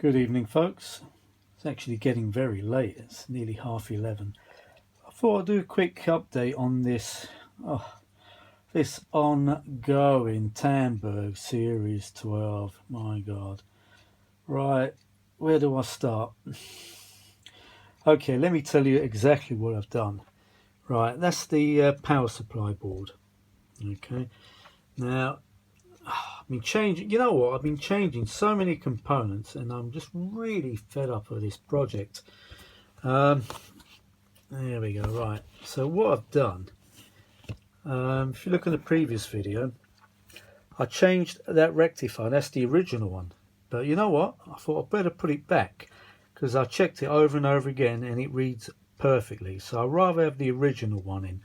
Good evening, folks. It's actually getting very late. It's nearly 11:30. I thought I'd do a quick update on this ongoing Tandberg Series 12. My God. Right, where do I start? Okay, let me tell you exactly what I've done. Right, that's the power supply board. Okay, now I've been changing. You know what? I've been changing so many components, and I'm just really fed up with this project. There we go. Right. So what I've done, if you look at the previous video, I changed that rectifier. That's the original one. But you know what? I thought I'd better put it back because I checked it over and over again, and it reads perfectly. So I'd rather have the original one in.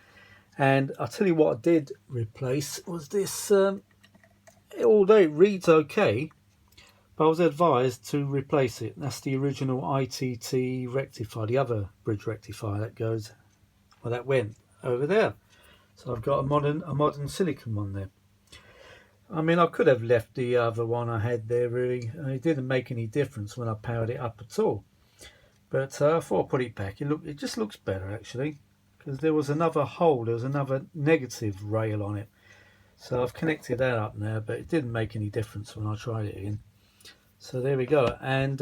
And I'll tell you what I did replace was this. Although it reads okay, but I was advised to replace it. That's the original ITT rectifier, the other bridge rectifier that goes, well, that went over there. So I've got a modern silicon one there. I mean, I could have left the other one I had there, really. It didn't make any difference when I powered it up at all. But I thought I'd put it back. It just looks better, actually, because there was another hole. There was another negative rail on it. So I've connected that up now, but it didn't make any difference when I tried it again. So there we go. And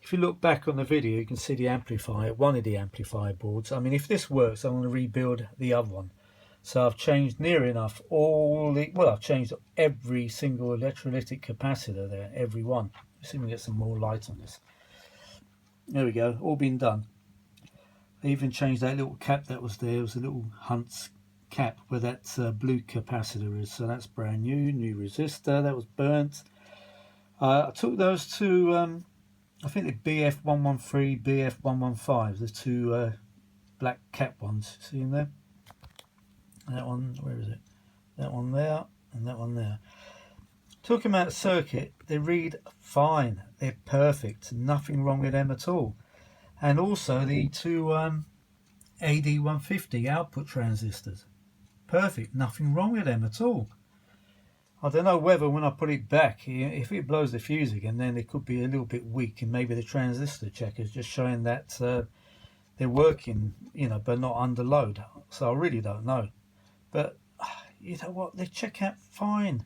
if you look back on the video, you can see the amplifier, one of the amplifier boards. I mean, if this works, I'm going to rebuild the other one. So I've changed near enough I've changed every single electrolytic capacitor there, every one. Let's see if we can get some more light on this. There we go, all been done. I even changed that little cap that was there. It was a little Hunt's cap where that blue capacitor is. So that's brand new resistor. That was burnt. I took those two, I think the BF113, BF115, the two black cap ones. See in there? That one, where is it? That one there, and that one there. Took them out of circuit. They read fine. They're perfect. Nothing wrong with them at all. And also the two AD150 output transistors. Perfect. Nothing wrong with them at all. I don't know whether when I put it back, if it blows the fuse again, then it could be a little bit weak, and maybe the transistor checker is just showing that they're working, but not under load. So I really don't know. But you know what? They check out fine.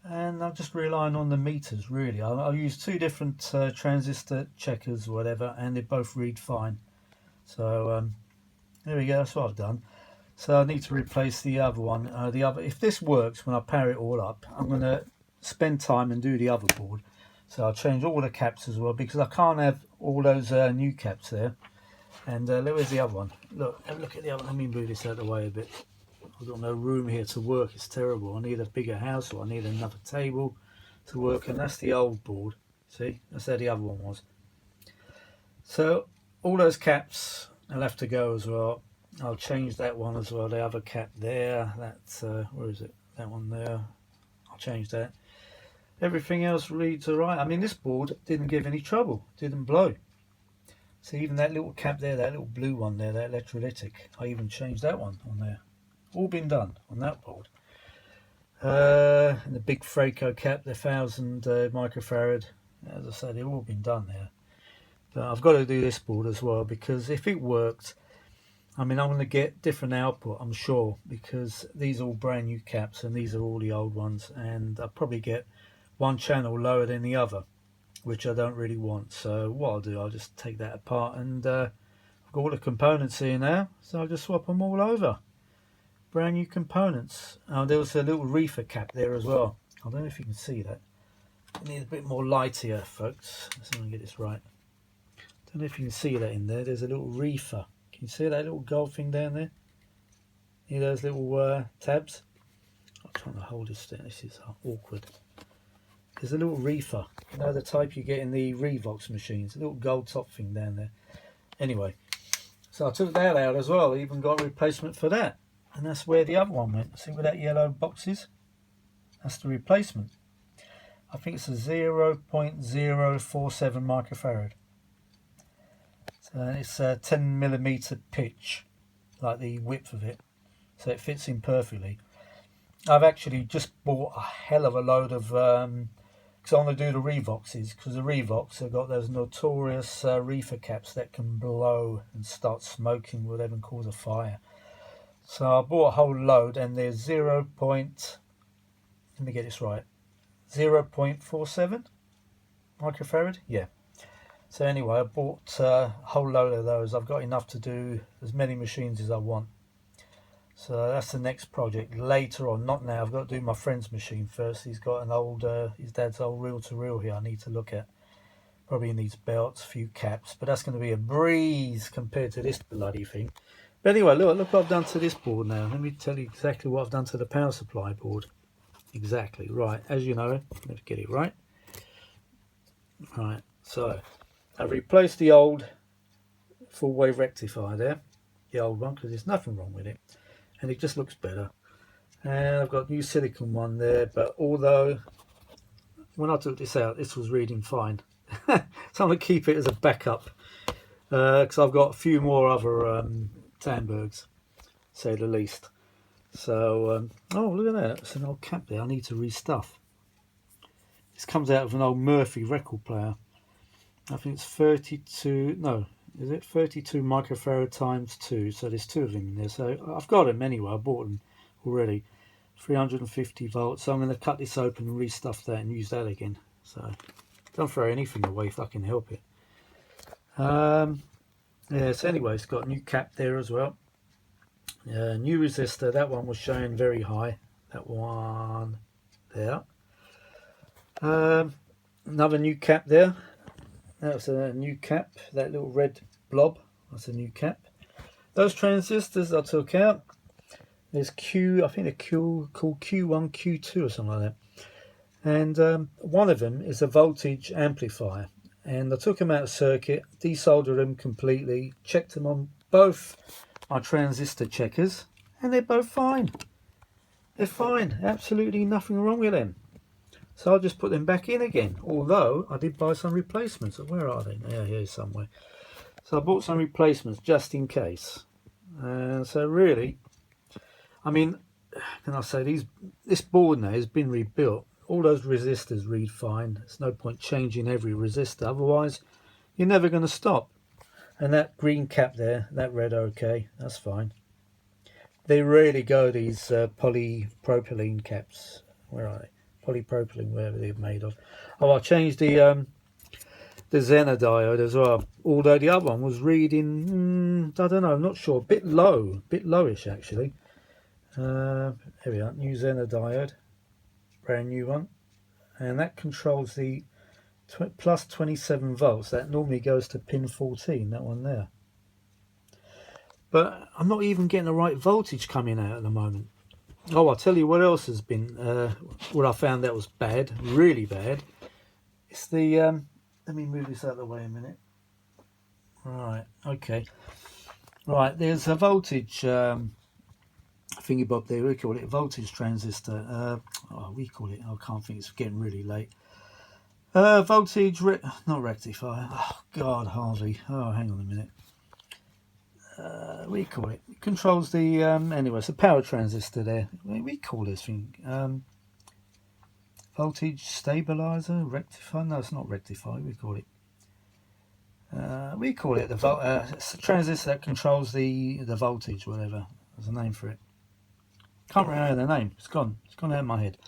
And I'm just relying on the meters, really. I'll use two different transistor checkers, whatever, and they both read fine. So there we go. That's what I've done. So I need to replace the other one. If this works when I power it all up, I'm going to spend time and do the other board. So I'll change all the caps as well, because I can't have all those new caps there. And where's the other one? Look at the other one. Let me move this out of the way a bit. I've got no room here to work. It's terrible. I need a bigger house, or I need another table to work. And that's the old board. See, that's how the other one was. So all those caps will have to go as well. I'll change that one as well. The other cap there. That's where is it? That one there. I'll change that. Everything else reads alright. I mean, this board didn't give any trouble. Didn't blow. See, even that little cap there, that little blue one there, that electrolytic. I even changed that one on there. All been done on that board. And the big Fraco cap, the 1000 microfarad. As I said, they've all been done there. But I've got to do this board as well, because if it worked, I mean, I'm going to get different output, I'm sure, because these are all brand new caps and these are all the old ones, and I'll probably get one channel lower than the other, which I don't really want. So what I'll do, I'll just take that apart, and I've got all the components here now, so I'll just swap them all over. Brand new components. There was a little reefer cap there as well. I don't know if you can see that. I need a bit more light here, folks. Let's see if I can get this right. Don't know if you can see that in there. There's a little reefer. Can you see that little gold thing down there? See those little tabs? I'm trying to hold this down. This is awkward. There's a little reefer. You know, the type you get in the Revox machines. A little gold top thing down there. Anyway, so I took that out as well. I even got a replacement for that. And that's where the other one went. See where that yellow box is? That's the replacement. I think it's a 0.047 microfarad. So it's a 10mm pitch, like the width of it, so it fits in perfectly. I've actually just bought a hell of a load of because I want to do the Revoxes, because the Revox have got those notorious reefer caps that can blow and start smoking, whatever, and cause a fire. So I bought a whole load, and there's 0. Let me get this right, 0.47 microfarad. Yeah. So anyway, I bought a whole load of those. I've got enough to do as many machines as I want. So that's the next project later on, not now. I've got to do my friend's machine first. He's got an old, his dad's old reel-to-reel here I need to look at. Probably needs belts, a few caps, but that's going to be a breeze compared to this bloody thing. But anyway, look what I've done to this board now. Let me tell you exactly what I've done to the power supply board. Exactly, right. As you know, let's get it right. Right, so I've replaced the old full wave rectifier there, the old one, because there's nothing wrong with it. And it just looks better. And I've got new silicone one there, but although when I took this out, this was reading fine. So I'm going to keep it as a backup, because I've got a few more other Tandbergs, say the least. So, oh, look at that. It's an old cap there. I need to restuff. This comes out of an old Murphy record player. I think it's 32, no, is it 32 microfarad times 2? So there's 2 of them in there. So I've got them anyway. I bought them already. 350 volts. So I'm going to cut this open and restuff that and use that again. So don't throw anything away if I can help it. Yeah, so anyway, it's got a new cap there as well. New resistor. That one was showing very high. That one there. Another new cap there. That's a new cap. That little red blob, that's a new cap. Those transistors I took out, there's I think they're called Q1, Q2 or something like that. And one of them is a voltage amplifier. And I took them out of circuit, desoldered them completely, checked them on both my transistor checkers, and they're both fine. They're fine, absolutely nothing wrong with them. So I'll just put them back in again, although I did buy some replacements. Where are they? Yeah, here somewhere. So I bought some replacements just in case. So really, I mean, can I say, this board now has been rebuilt. All those resistors read fine. There's no point changing every resistor, otherwise you're never going to stop. And that green cap there, that red, okay, that's fine. They rarely go, these polypropylene caps. Where are they? Polypropylene, whatever they're made of. Oh, I changed the Zener diode as well. Although the other one was reading, I don't know, I'm not sure, a bit lowish actually. Here we are, new Zener diode, brand new one, and that controls the plus 27 volts. That normally goes to pin 14, that one there. But I'm not even getting the right voltage coming out at the moment. Oh, I'll tell you what else has been, what I found that was bad, really bad. It's the, let me move this out of the way a minute. Right, okay. Right, there's a voltage thingy bob there, we call it a voltage transistor. We call it, I can't think, it's getting really late. Voltage, not rectifier. Oh, God, Harvey. Oh, hang on a minute. We call it controls the anyway, it's a power transistor there. We call this thing voltage stabilizer, rectifier. No, it's not rectifier. We call it the it's a transistor that controls the voltage, whatever. There's a name for it. Can't remember the name. It's gone out of my head.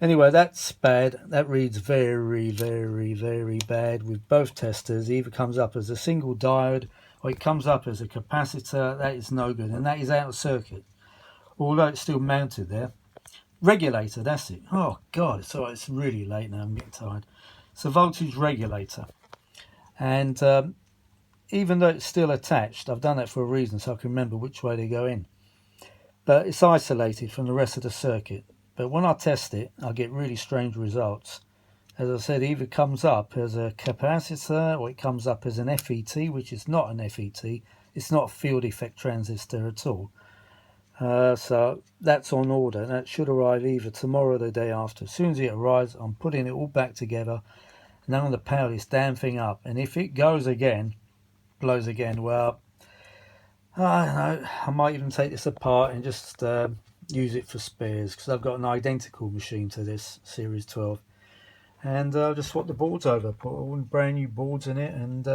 Anyway, that's bad. That reads very, very, very bad with both testers. It either comes up as a single diode or it comes up as a capacitor. That is no good, and that is out of circuit, although it's still mounted there. Regulator, that's it. Oh God, it's really late now, I'm getting tired. It's a voltage regulator, and even though it's still attached, I've done that for a reason, so I can remember which way they go in, but it's isolated from the rest of the circuit. But when I test it, I get really strange results. As I said, it either comes up as a capacitor or it comes up as an FET, which is not an FET. It's not a field effect transistor at all. So that's on order. That should arrive either tomorrow or the day after. As soon as it arrives, I'm putting it all back together and I'm going to power this damn thing up. And if it goes again, blows again, well, I don't know, I might even take this apart and just use it for spares, because I've got an identical machine to this Series 12. and I'll just swap the boards over, put all brand new boards in it, and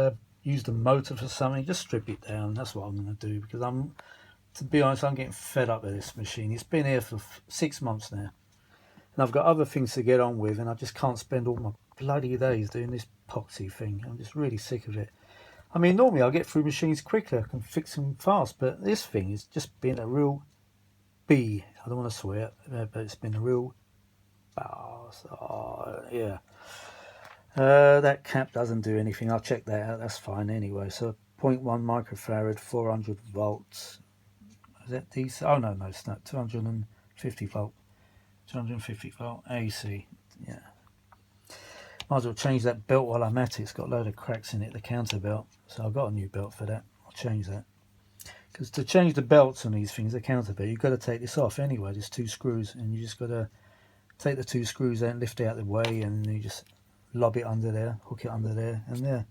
use the motor for something. Just strip it down. That's what I'm going to do, because to be honest, I'm getting fed up with this machine. It's been here for 6 months now, and I've got other things to get on with, and I just can't spend all my bloody days doing this poxy thing. I'm just really sick of it. I mean, normally I'll get through machines quicker, I can fix them fast, but this thing has just been a real I don't want to swear, but it's been a real yeah. That cap doesn't do anything. I'll check that out. That's fine anyway. So 0.1 microfarad, 400 volts. Is that DC? Oh no, it's not. 250 volt. 250 volt AC. Yeah. Might as well change that belt while I'm at it. It's got a load of cracks in it, the counter belt. So I've got a new belt for that. I'll change that. Because to change the belts on these things, the counter belt, you've got to take this off anyway. There's 2 screws, and you just got to take the 2 screws out, lift it out of the way, and you just lob it under there, hook it under there, and there.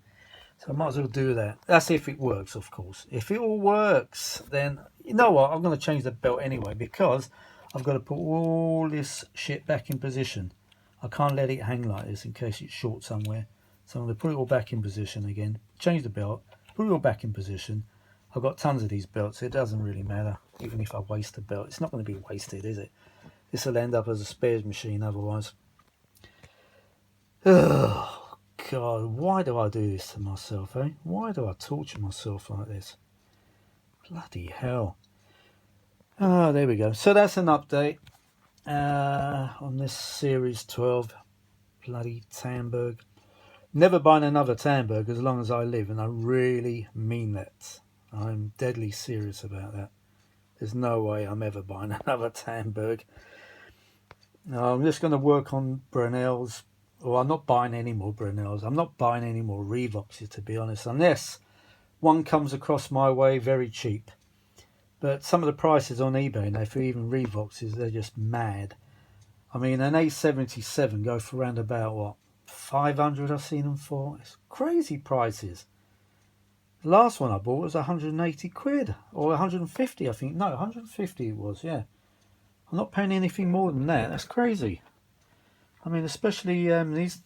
So I might as well do that. That's if it works, of course. If it all works, then you know what? I'm going to change the belt anyway, because I've got to put all this shit back in position. I can't let it hang like this in case it's short somewhere. So I'm going to put it all back in position again, change the belt, put it all back in position. I've got tons of these belts. It doesn't really matter, even if I waste the belt. It's not going to be wasted, is it? This will end up as a spares machine otherwise. Oh, God, why do I do this to myself, eh? Why do I torture myself like this? Bloody hell. Oh, there we go. So that's an update on this Series 12 bloody Tandberg. Never buying another Tandberg as long as I live, and I really mean that. I'm deadly serious about that. There's no way I'm ever buying another Tandberg. No, I'm just going to work on Brunel's. Well, I'm not buying any more Brunel's. I'm not buying any more Revoxes, to be honest, unless one comes across my way very cheap. But some of the prices on eBay now for even Revoxes, they're just mad. I mean, an A77 go for around about, what, 500 I've seen them for? It's crazy prices. The last one I bought was 180 quid, or 150, I think. No, 150 it was, yeah. I'm not paying anything more than that. That's crazy. I mean, especially these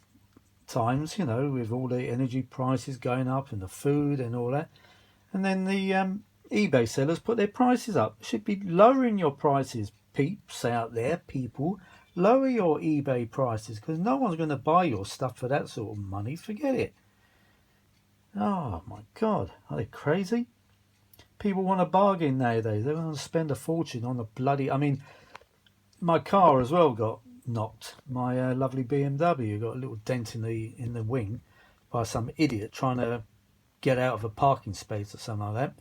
times, you know, with all the energy prices going up and the food and all that. And then the eBay sellers put their prices up. Should be lowering your prices, peeps out there, people. Lower your eBay prices, because no one's going to buy your stuff for that sort of money. Forget it. Oh, my God. Are they crazy? People want a bargain nowadays. They want to spend a fortune on a bloody... I mean, my car as well got knocked. My lovely BMW got a little dent in the wing by some idiot trying to get out of a parking space or something like that.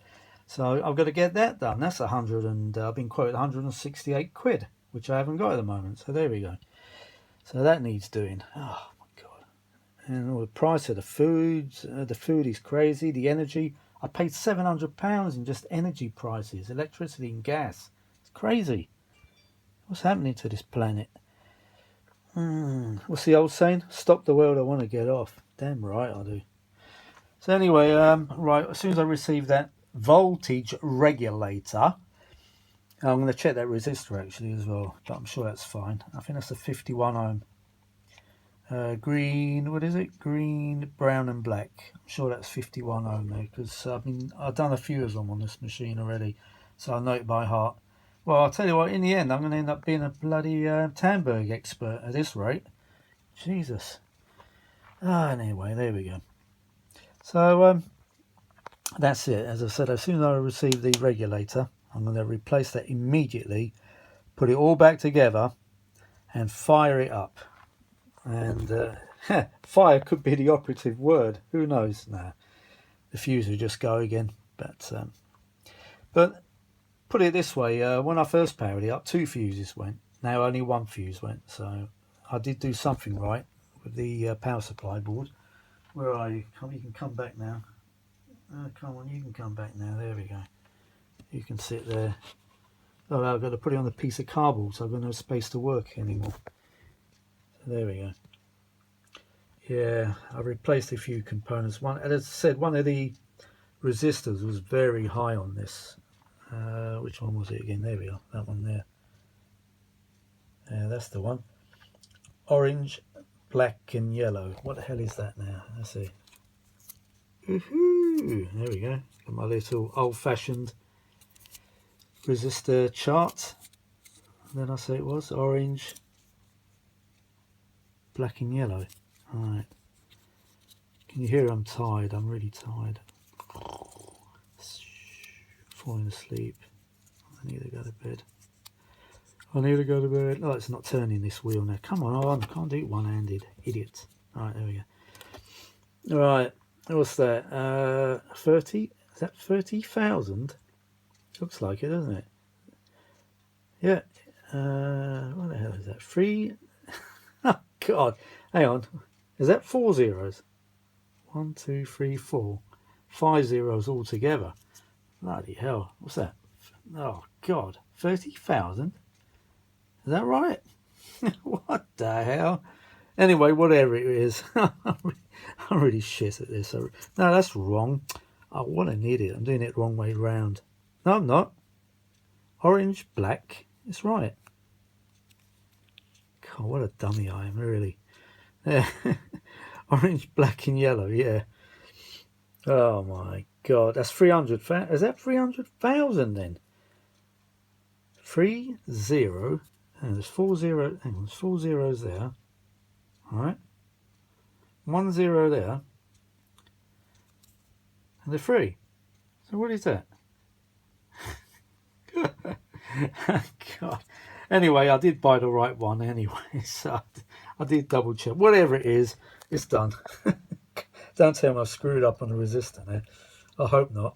So I've got to get that done. That's 100 and I've been quoted 168 quid, which I haven't got at the moment. So there we go. So that needs doing. Oh my God. And all the price of the foods. The food is crazy. The energy. I paid £700 in just energy prices, electricity and gas. It's crazy. What's happening to this planet? What's the old saying? Stop the world, I want to get off. Damn right I do. So anyway, right, as soon as I receive that voltage regulator, I'm going to check that resistor actually as well, but I'm sure that's fine. I think that's a 51 ohm. Green, what is it? Green, brown and black. I'm sure that's 51 ohm there, because I've done a few of them on this machine already, so I know it by heart. Well, I'll tell you what, in the end, I'm going to end up being a bloody Tandberg expert at this rate. Jesus. Anyway, there we go. So, that's it. As I said, as soon as I receive the regulator, I'm going to replace that immediately, put it all back together, and fire it up. And fire could be the operative word. Who knows? Nah, the fuse will just go again. But put it this way, when I first powered it up, 2 fuses went. Now only 1 fuse went. So I did do something right with the power supply board. Where are you? You can come back now. Come on, you can come back now. There we go. You can sit there. Oh, I've got to put it on the piece of cardboard, so I've got no space to work anymore. So there we go. Yeah, I replaced a few components. One, as I said, one of the resistors was very high on this. Which one was it again? There we are. That one there. Yeah, that's the one. Orange black and yellow. What the hell is that now? Let's see. Woohoo! There we go. Got my little old-fashioned resistor chart. And then I say it was orange, black and yellow. Alright. Can you hear I'm tired? I'm really tired. Falling asleep. I need to go to bed. I need to go to bed. Oh, it's not turning this wheel now. Come on, I can't do it one-handed. Idiot. Alright, there we go. Alright, what's that? 30? Is that 30,000? Looks like it, doesn't it? Yeah. What the hell is that? 3? Oh, God. Hang on. Is that 4 zeros? 1, 2, 3, 4. 5 zeros altogether. Bloody hell. What's that? Oh, God. 30,000? Is that right? What the hell? Anyway, whatever it is. I'm really shit at this. No, that's wrong. Oh, what an idiot. I'm doing it the wrong way round. No, I'm not. Orange, black. It's right. God, what a dummy I am, really. Yeah. Orange, black and yellow, yeah. Oh, my God. That's 300,000. Is that 300,000 then? 3, 0. And there's 4 zeros. Hang on, there's 4 zeros there. All right. 1 0 there. And the 3. So what is that? God. Anyway, I did buy the right one anyway, so I did double check. Whatever it is, it's done. Don't tell me I've screwed up on the resistor now. I hope not.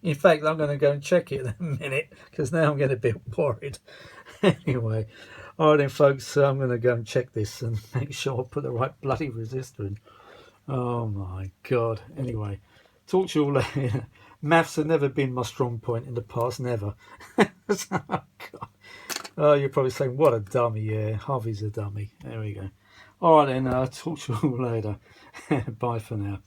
In fact, I'm going to go and check it in a minute, because now I'm getting a bit worried. Anyway, all right then, folks, I'm going to go and check this and make sure I put the right bloody resistor in. Oh my God. Anyway, talk to you all later. Maths have never been my strong point in the past, never. Oh, God. Oh, you're probably saying, what a dummy. Yeah, Harvey's a dummy. There we go. All right then, talk to you all later. Bye for now.